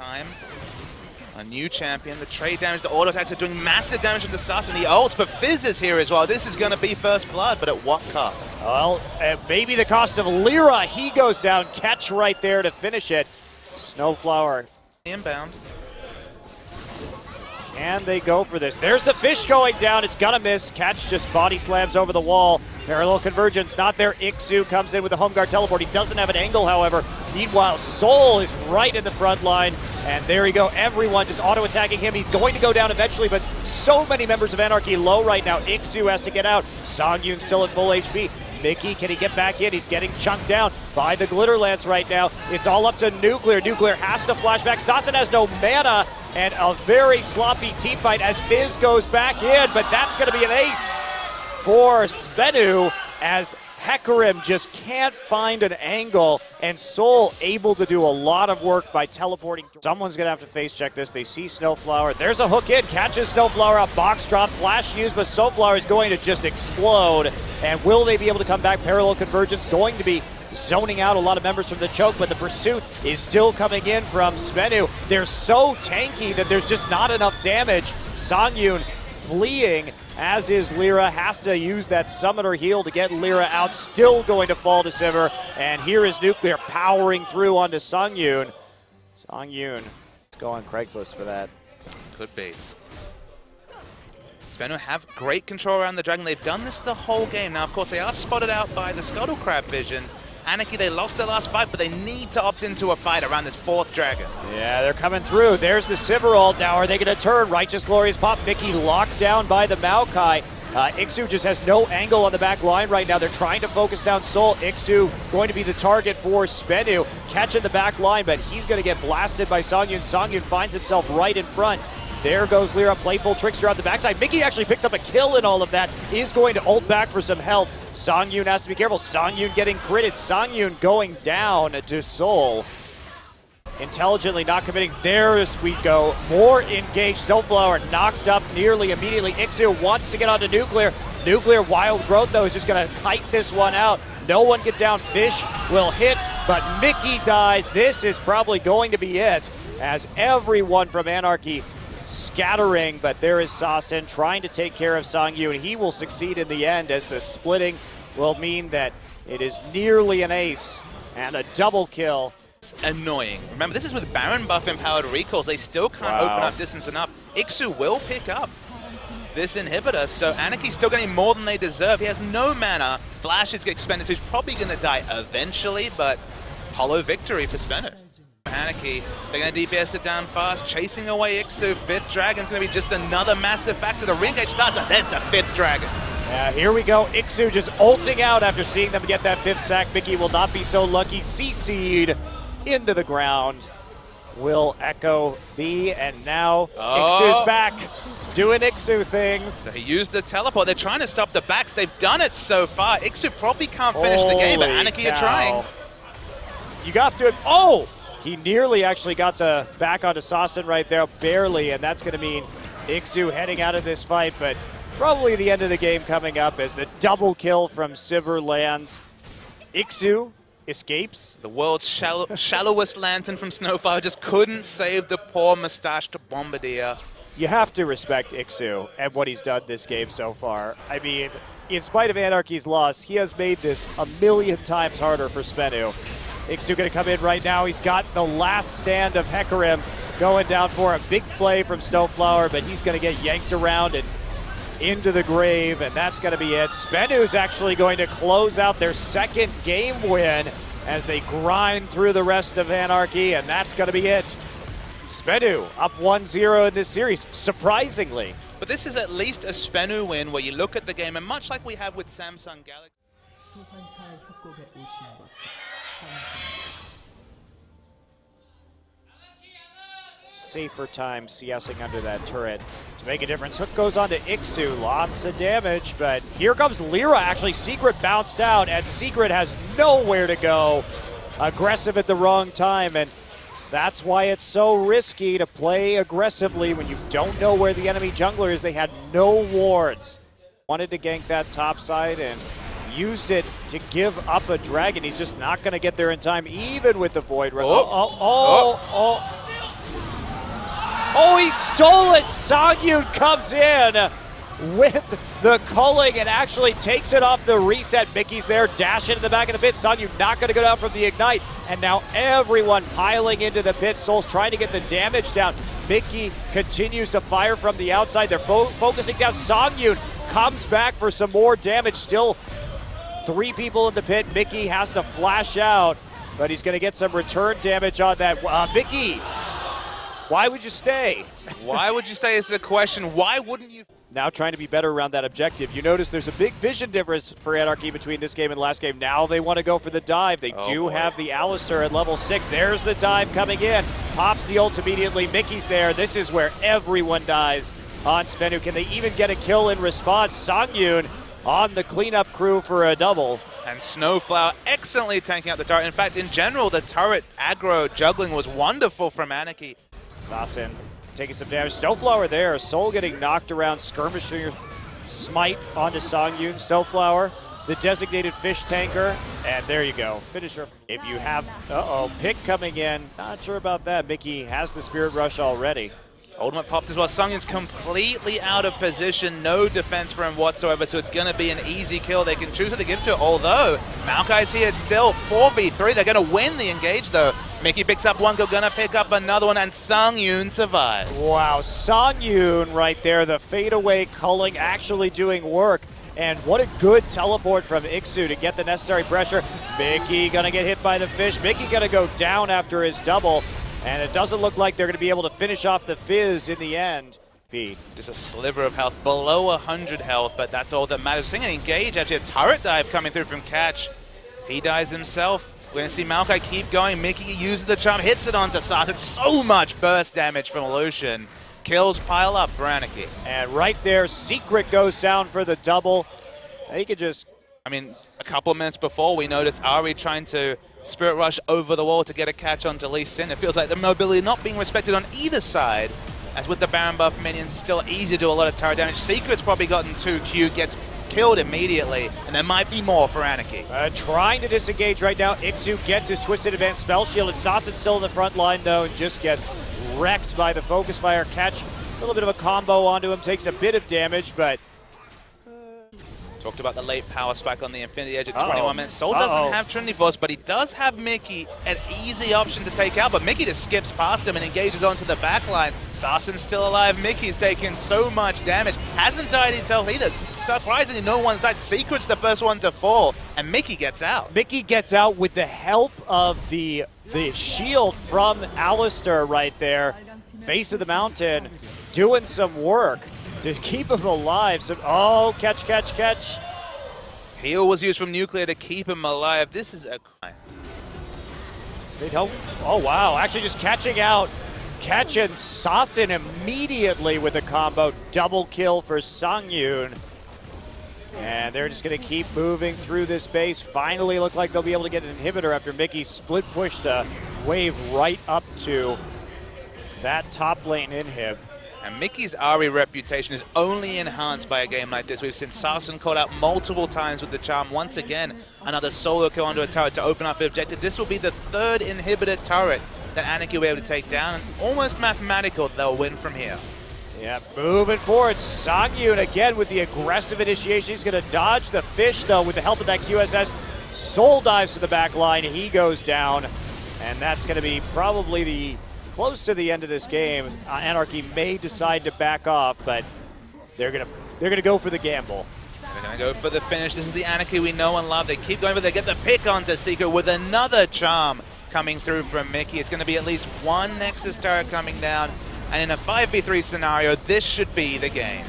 time. A new champion, the trade damage, the auto attacks are doing massive damage to the Sus, and he ults, but Fizz is here as well. This is going to be first blood, but at what cost? Well, maybe the cost of Lyra. He goes down, catch right there to finish it. Snowflower. Inbound. Can they go for this? There's the fish going down. It's gonna miss. Catch just body slams over the wall. Parallel convergence not there. Ixu comes in with the home guard teleport. He doesn't have an angle, however. Meanwhile, Soul is right in the front line. And there you go. Everyone just auto-attacking him. He's going to go down eventually, but so many members of Anarchy low right now. Ixu has to get out. Songyun still at full HP. Mickey, can he get back in? He's getting chunked down by the Glitter Lance right now. It's all up to Nuclear. Nuclear has to flash back. Sassen has no mana, and a very sloppy team fight as Fizz goes back in, but that's going to be an ace for SBENU as Hecarim just can't find an angle, and Soul able to do a lot of work by teleporting. Someone's going to have to face check this. They see Snowflower. There's a hook in. Catches Snowflower up. Box drop. Flash used, but Snowflower is going to just explode. And will they be able to come back? Parallel convergence going to be zoning out a lot of members from the choke, but the pursuit is still coming in from SBENU. They're so tanky that there's just not enough damage. Songyun fleeing, as is Lyra, has to use that summoner heal to get Lyra out, still going to fall to Sivir, and here is Nuclear powering through onto Songyun. Songyun, let's go on Craigslist for that. Could be. SBENU have great control around the dragon. They've done this the whole game. Now, of course, they are spotted out by the Scuttle Crab vision. Anarchy, they lost their last fight, but they need to opt into a fight around this fourth dragon. Yeah, they're coming through. There's the Sivir ult. Now, are they going to turn? Righteous Glorious Pop. Mickey locked down by the Maokai. Ixu just has no angle on the back line right now. They're trying to focus down Soul. Ixu going to be the target for SBENU. Catching the back line, but he's going to get blasted by Songyun. Songyun finds himself right in front. There goes Lyra, playful trickster out the backside. Mickey actually picks up a kill in all of that. Is going to ult back for some help. Songyun has to be careful. Songyun getting critted. Songyun going down to Soul. Intelligently not committing. There we go. More engaged. Snowflower knocked up nearly immediately. Ixu wants to get onto Nuclear. Nuclear Wild Growth, though, is just going to kite this one out. No one get down. Fish will hit, but Mickey dies. This is probably going to be it, as everyone from Anarchy scattering, but there is Sassen trying to take care of Songyun. He will succeed in the end, as the splitting will mean that it is nearly an ace and a double kill. It's annoying. Remember, this is with Baron buff empowered recalls. They still can't open up distance enough. Ixu will pick up this inhibitor, so Anarchy's still getting more than they deserve. He has no mana. Flash is expended, so he's probably going to die eventually, but hollow victory for SBENU. Anarchy, they're going to DPS it down fast, chasing away Ixu. Fifth dragon's going to be just another massive factor. The re-engage starts, and there's the fifth dragon. Yeah, here we go. Ixu just ulting out after seeing them get that fifth sack. Mickey will not be so lucky. CC'd into the ground. Will Echo be, and now Ixu's back, doing Ixu things. So he used the teleport. They're trying to stop the backs. They've done it so far. Ixu probably can't finish the game, but Anarchy are trying. You got to, oh! He nearly actually got the back onto Sassen right there, barely, and that's going to mean Ixu heading out of this fight, but probably the end of the game coming up as the double kill from Sivir lands. Ixu escapes. The world's shallowest lantern from Snowfire just couldn't save the poor mustached bombardier. You have to respect Ixu and what he's done this game so far. I mean, in spite of Anarchy's loss, he has made this a million times harder for SBENU. Ixu going to come in right now. He's got the last stand of Hecarim going down for a big play from Snowflower, but he's going to get yanked around and into the grave, and that's going to be it. SBENU's actually going to close out their second game win as they grind through the rest of Anarchy, and that's going to be it. SBENU up 1-0 in this series, surprisingly. But this is at least a SBENU win where you look at the game, and much like we have with Samsung Galaxy. Safer time CSing under that turret to make a difference. Hook goes on to Ixu, lots of damage, but here comes Lyra. Actually, Secret bounced out, and Secret has nowhere to go. Aggressive at the wrong time, and that's why it's so risky to play aggressively when you don't know where the enemy jungler is. They had no wards. Wanted to gank that top side and used it to give up a dragon. He's just not going to get there in time, even with the Void Run. Oh, he stole it! Songyun comes in with the culling and actually takes it off the reset. Mickey's there, dash into the back of the pit. Songyun not going to go down from the ignite. And now everyone piling into the pit. Soul's trying to get the damage down. Mickey continues to fire from the outside. They're focusing down. Songyun comes back for some more damage. Still 3 people in the pit. Mickey has to flash out, but he's going to get some return damage on that. Mickey, why would you stay? Why would you stay is the question. Why wouldn't you? Now trying to be better around that objective. You notice there's a big vision difference for Anarchy between this game and last game. Now they want to go for the dive. They do have the Alistair at level 6. There's the dive coming in. Pops the ult immediately. Mickey's there. This is where everyone dies on SBENU. Can they even get a kill in response? Songyun on the cleanup crew for a double. And Snowflower excellently tanking out the turret. In fact, in general, the turret aggro juggling was wonderful from Anarchy. Sasin taking some damage. Snowflower there. Soul getting knocked around. Skirmisher smite onto Songyun. Snowflower, the designated fish tanker. And there you go. Finisher. If you have, pick coming in. Not sure about that. Mickey has the Spirit Rush already. Ultimate popped as well. Songyun's completely out of position. No defense for him whatsoever, so it's going to be an easy kill. They can choose who to give to, although Maokai's here. It's still 4v3. They're going to win the engage, though. Mickey picks up one, gonna pick up another one, and Songyun survives. Wow, Songyun right there. The fadeaway culling actually doing work. And what a good teleport from Ixu to get the necessary pressure. Mickey gonna get hit by the fish. Mickey gonna go down after his double. And it doesn't look like they're going to be able to finish off the Fizz in the end. Just a sliver of health, below 100 health, but that's all that matters. Seeing an engage, actually a turret dive coming through from Catch. He dies himself. We're going to see Maokai keep going. Mickey uses the charm, hits it onto Sasin. So much burst damage from Lucian. Kills pile up for Anarchy. And right there, Secret goes down for the double. He could just... I mean, a couple of minutes before, we noticed Ari trying to Spirit Rush over the wall to get a catch onto Lee Sin. It feels like the mobility not being respected on either side. As with the Baron buff minions, it's still easy to do a lot of turret damage. Secret's probably gotten too cute, gets killed immediately, and there might be more for Anarchy. Trying to disengage right now. Ixu gets his Twisted Advanced Spell Shield, and Sasin still in the front line, though, and just gets wrecked by the Focus Fire. Catch a little bit of a combo onto him, takes a bit of damage, but... Talked about the late power spike on the Infinity Edge at 21 minutes. Soul doesn't have Trinity Force, but he does have Mickey, an easy option to take out, but Mickey just skips past him and engages onto the back line. Sasin's still alive. Mickey's taken so much damage. Hasn't died himself either. Surprisingly, no one's died. Secret's the first one to fall, and Mickey gets out. Mickey gets out with the help of the shield from Alistair right there. Face of the mountain, doing some work to keep him alive. So, catch. Heal was used from Nuclear to keep him alive. This is a crime. They don't. Oh, wow. Actually just catching out. Catching Sasin immediately with a combo. Double kill for Songyun. And they're just going to keep moving through this base. Finally look like they'll be able to get an inhibitor after Mickey split pushed the wave right up to that top lane inhib. And Mickey's Ari reputation is only enhanced by a game like this. We've seen Sasin called out multiple times with the charm. Once again, another solo kill onto a turret to open up the objective. This will be the third inhibitor turret that Anarchy will be able to take down. And almost mathematical, they'll win from here. Yeah, moving forward. Songyun again with the aggressive initiation. He's going to dodge the fish, though, with the help of that QSS. Soul dives to the back line. He goes down. And that's going to be probably the... close to the end of this game. Anarchy may decide to back off, but they're gonna go for the gamble. They're gonna go for the finish. This is the Anarchy we know and love. They keep going, but they get the pick onto Secret with another charm coming through from Mickey. It's gonna be at least one Nexus turret coming down, and in a 5v3 scenario, this should be the game.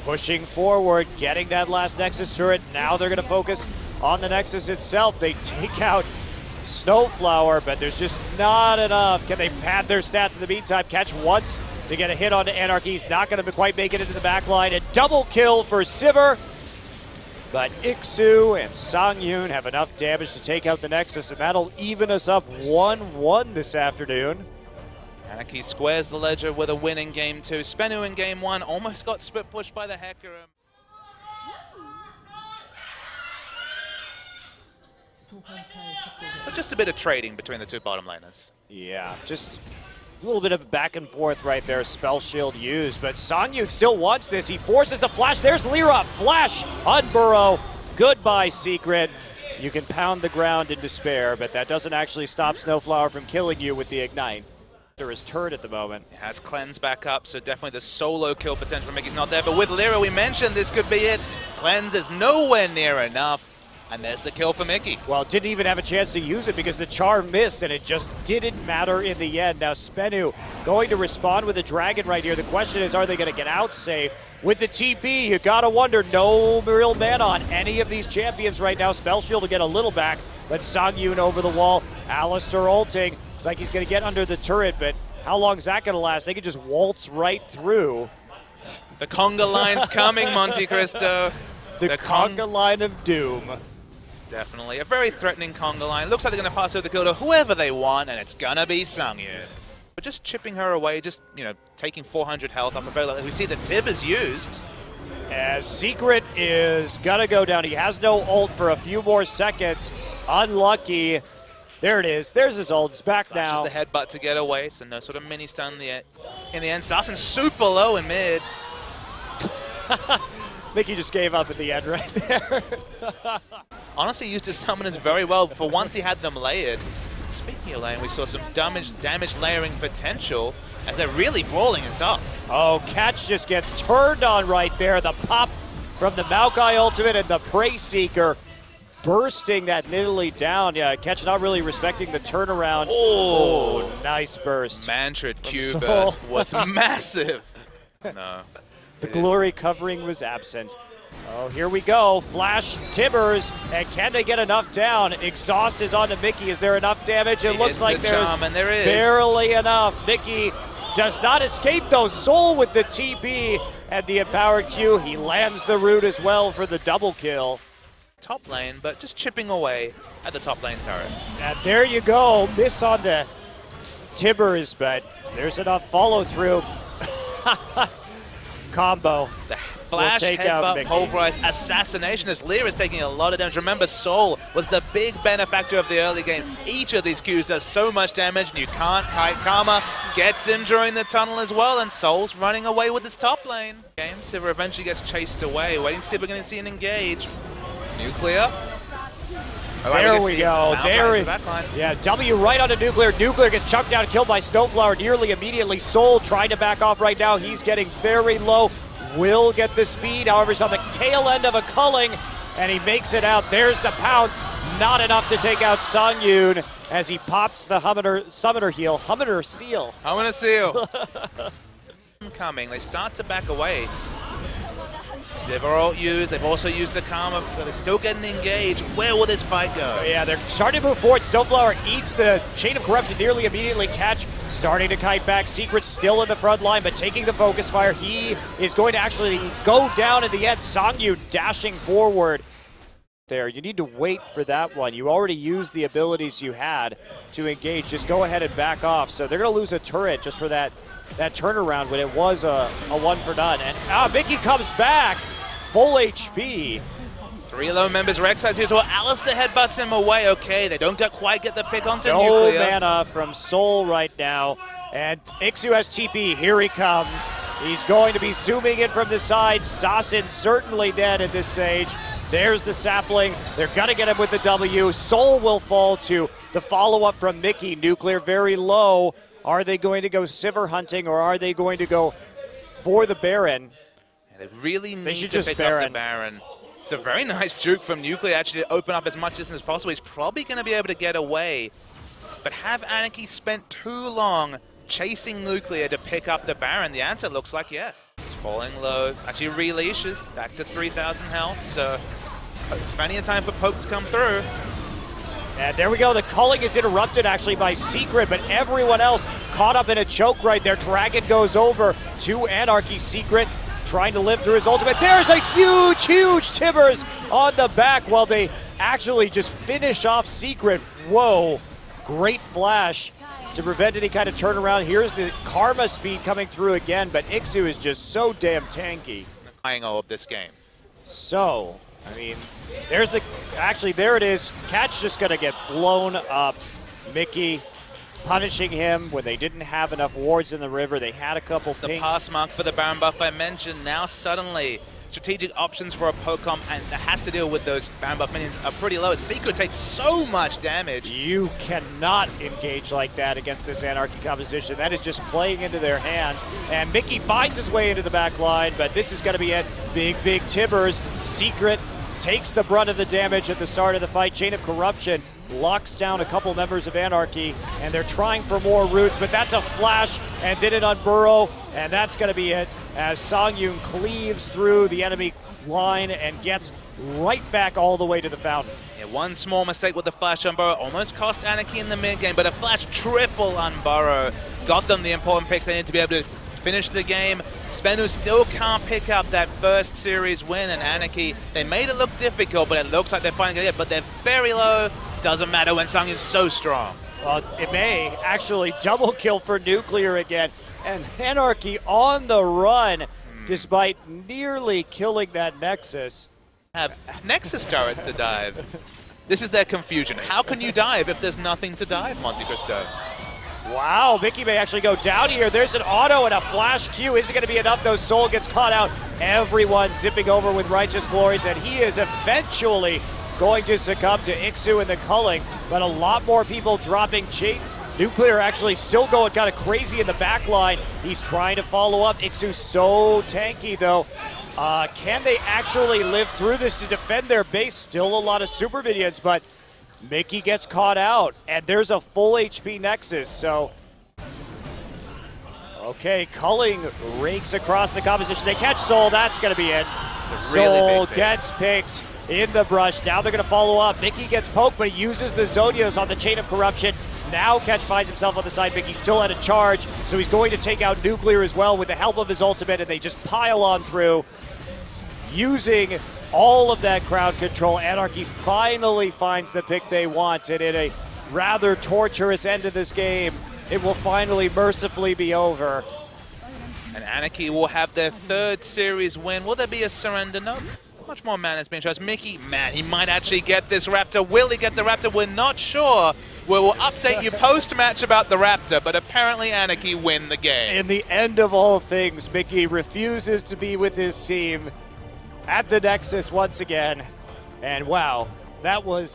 Pushing forward, getting that last Nexus turret. Now they're gonna focus on the Nexus itself. They take out Snowflower, but there's just not enough. Can they pad their stats in the meantime? Catch once to get a hit onto Anarchy. He's not going to quite make it into the back line. A double kill for Sivir. But Ixu and Songyun have enough damage to take out the Nexus, and that'll even us up 1-1 this afternoon. Anarchy squares the ledger with a win in Game 2. SBENU in Game 1 almost got split pushed by the Hecarim. But just a bit of trading between the two bottom laners. Yeah, just A little bit of back and forth right there, spell shield used, but Songyun still wants this. He forces the flash. There's Lyra, flash, unburrow. Goodbye, Secret. You can pound the ground in despair, but that doesn't actually stop Snowflower from killing you with the ignite. There is turret at the moment. It has Cleanse back up, so definitely the solo kill potential for Mickey's not there, but with Lyra, we mentioned this could be it. Cleanse is nowhere near enough. And there's the kill for Mickey. Well, didn't even have a chance to use it because the charm missed, and it just didn't matter in the end. Now, SBENU going to respond with a dragon right here. The question is, are they going to get out safe? With the TP, you got to wonder, no real man on any of these champions right now. Spell Shield to get a little back, but Songyun over the wall. Alistair ulting. Looks like he's going to get under the turret, but how long is that going to last? They could just waltz right through. The conga line's coming, Monte Cristo. The conga line of doom. Definitely. A very threatening conga line. Looks like they're going to pass over the kill to whoever they want, and it's going to be Songyun. But just chipping her away, just, you know, taking 400 health off of her. We see the Tib is used. As Secret is going to go down. He has no ult for a few more seconds. Unlucky. There it is. There's his ult. It's back now. Just the headbutt to get away, so no sort of mini stun in the end. Sassen super low in mid. Mickey just gave up at the end right there. Honestly, used his summoners very well. For once he had them layered. Speaking of layering, we saw some damage layering potential as they're really brawling it up. Oh, Catch just gets turned on right there. The pop from the Maokai ultimate and the Prey Seeker bursting that Nidalee down. Yeah, Catch not really respecting the turnaround. Oh, nice burst. Mantrid Q burst was massive. No. The glory covering was absent. Oh, here we go. Flash, Tibbers, and can they get enough down? Exhaust is onto Mickey. Is there enough damage? It looks like there's barely enough. Mickey does not escape, though. Soul with the TP and the empowered Q. He lands the root as well for the double kill. Top lane, but just chipping away at the top lane turret. And there you go. Miss on the Tibbers, but there's enough follow through. Combo. The flash headbutt pulverized assassination as Lyra is taking a lot of damage. Remember, Soul was the big benefactor of the early game. Each of these Qs does so much damage, and you can't kite. Karma gets him during the tunnel as well, and Soul's running away with his top lane. Sivir eventually gets chased away. Waiting to see if we're going to see an engage. Nuclear. There we go. There is. Yeah, W right onto Nuclear. Nuclear gets chucked down, killed by Snowflower nearly immediately. Soul trying to back off right now. He's getting very low. Will get the speed. However, he's on the tail end of a culling, and he makes it out. There's the pounce. Not enough to take out Songyun as he pops the Summoner Seal. Hummer Seal. Coming. They start to back away. Sivir ult used. They've also used the Karma, but they're still getting engaged. Where will this fight go? Yeah, they're starting to move forward. Snowflower eats the Chain of Corruption nearly immediately. Catch starting to kite back. Secret still in the front line, but taking the focus fire. He is going to actually go down in the end. Songyun dashing forward. There, you need to wait for that one. You already used the abilities you had to engage. Just go ahead and back off. So they're going to lose a turret just for that turnaround when it was a one for none. And Mickey comes back. Full HP. 3 low members Rek'Sai's here as well. Alistair headbutts him away. Okay, they don't quite get the pick onto Nuclear. No mana from Soul right now. And Ixu has TP. Here he comes. He's going to be zooming in from the side. Sassen certainly dead at this stage. There's the sapling. They're going to get him with the W. Soul will fall to the follow-up from Mickey. Nuclear very low. Are they going to go Sivir hunting, or are they going to go for the Baron? They really need to pick up the Baron. It's a very nice juke from Nuclear actually to open up as much distance as possible. He's probably going to be able to get away. But have Anarchy spent too long chasing Nuclear to pick up the Baron? The answer looks like yes. He's falling low. Actually releashes back to 3,000 health. So it's plenty of time for Poke to come through. And there we go. The culling is interrupted actually by Secret, but everyone else caught up in a choke right there. Dragon goes over to Anarchy. Secret trying to live through his ultimate. There's a huge Tibbers on the back while they actually just finish off Secret. Whoa, great flash to prevent any kind of turnaround. Here's the Karma speed coming through again, but Ixu is just so damn tanky. Triangle of this game. So, I mean, there it is. Catch just gonna get blown up. Mickey punishing him when they didn't have enough wards in the river. They had a couple the pinks. pass mark for the Baron buff I mentioned. Now suddenly, strategic options for a Pokemon and that has to deal with those Baron buff minions are pretty low. Secret takes so much damage. You cannot engage like that against this Anarchy composition. That is just playing into their hands. And Mickey finds his way into the back line, but this is going to be it. Big Tibbers. Secret takes the brunt of the damage at the start of the fight. Chain of Corruption locks down a couple members of Anarchy, and they're trying for more roots, but that's a flash and did it on Burrow, and that's going to be it as Songyun cleaves through the enemy line and gets right back all the way to the fountain. Yeah, one small mistake with the flash on Burrow almost cost Anarchy in the mid game, but a flash triple on Burrow got them the important picks they need to be able to finish the game. SBENU still can't pick up that first series win, and Anarchy, they made it look difficult, but it looks like they're finally it, but they're very low. Doesn't matter when Songyun's so strong. Well, it may actually double kill for Nuclear again, and Anarchy on the run despite nearly killing that Nexus. Have Nexus turrets to dive. This is their confusion. How can you dive if there's nothing to dive, Monte Cristo? Wow, Mickey may actually go down here. There's an auto and a flash Q. Is it going to be enough, though? Soul gets caught out. Everyone zipping over with Righteous Glories, and he is eventually going to succumb to Ixu and the culling, but a lot more people dropping. Nuclear actually still going kind of crazy in the back line. He's trying to follow up. Ixu's so tanky, though. Can they actually live through this to defend their base? Still a lot of super minions, but Mickey gets caught out, and there's a full HP Nexus, so... Okay, culling rakes across the composition. They catch Soul, that's going to be it. Soul gets picked in the brush. Now they're going to follow up. Mickey gets poked, but he uses the Zodios on the Chain of Corruption. Now Catch finds himself on the side. Mickey still at a charge, so he's going to take out Nuclear as well with the help of his ultimate, and they just pile on through. Using all of that crowd control, Anarchy finally finds the pick they want, and in a rather torturous end of this game, it will finally mercifully be over. And Anarchy will have their third series win. Will there be a surrender? No. Much more mana has been shown. Mickey, man, he might actually get this Raptor. Will he get the Raptor? We're not sure. We will update you post-match about the Raptor, but apparently Anarchy win the game. In the end of all things, Mickey refuses to be with his team at the Nexus once again. And wow, that was